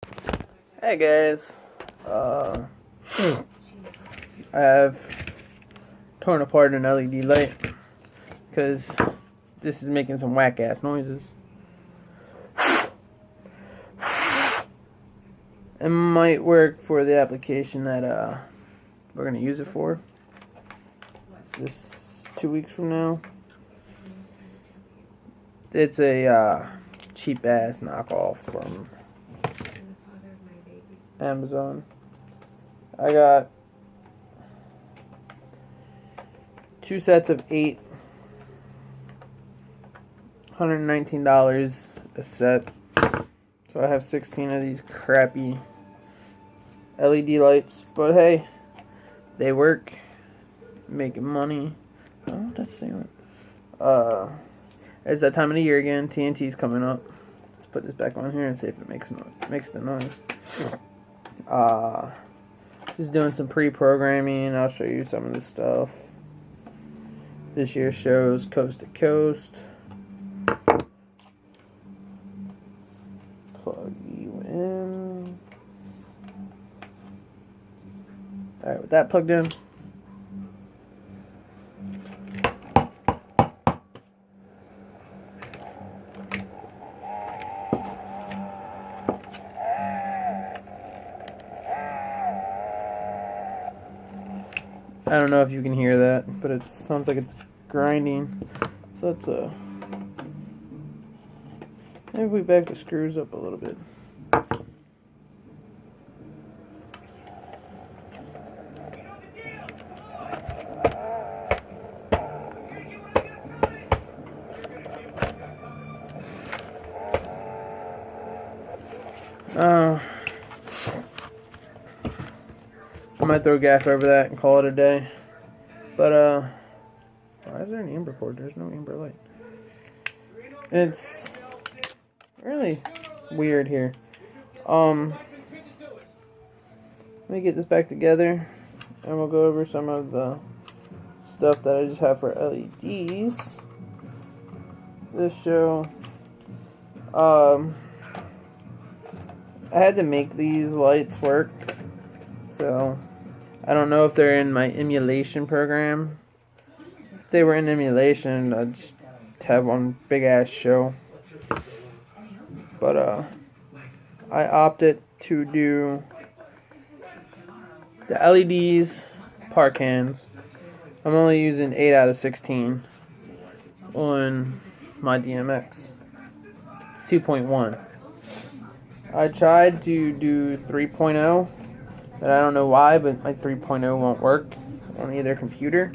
Hey guys, I have torn apart an LED light because this is making some whack ass noises. It might work for the application that we're gonna use it for. This 2 weeks from now. It's a cheap ass knockoff from Amazon. I got 2 sets of 8, $119 a set. So I have 16 of these crappy LED lights, but hey, they work, making money. Oh, that's the it's that time of the year again. TNT's coming up. Let's put this back on here and see if it makes the noise. Just doing some pre-programming. I'll show you some of the stuff. This year's shows Coast to Coast. Plug you in. Alright, with that plugged in, I don't know if you can hear that, but it sounds like it's grinding. So let's maybe we back the screws up a little bit. I might throw gas over that and call it a day. But why is there an amber cord? There's no amber light. It's really weird here. Let me get this back together and we'll go over some of the stuff that I just have for LEDs. This show, I had to make these lights work, so I don't know if they're in my emulation program. If they were in emulation, I'd just have one big ass show. But I opted to do the LEDs, par cans. I'm only using 8 out of 16 on my DMX 2.1. I tried to do 3.0, but I don't know why, but my 3.0 won't work on either computer.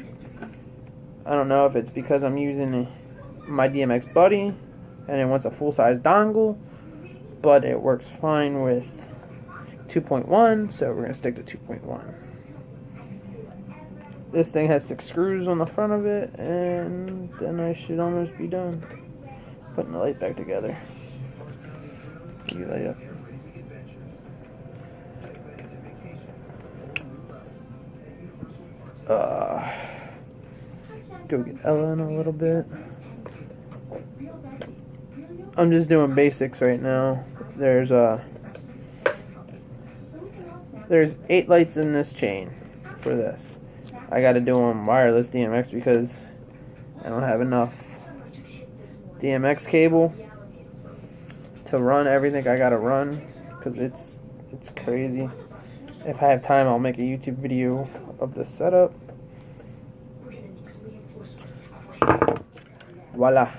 I don't know if it's because I'm using my DMX Buddy and it wants a full-size dongle, but it works fine with 2.1, so we're going to stick to 2.1. This thing has 6 screws on the front of it, and then I should almost be done putting the light back together. You light up. Go get Ella in a little bit. I'm just doing basics right now. There's 8 lights in this chain for this. I gotta do them wireless DMX because I don't have enough DMX cable to run everything I gotta run, because it's crazy. If I have time, I'll make a YouTube video of the setup. Voila.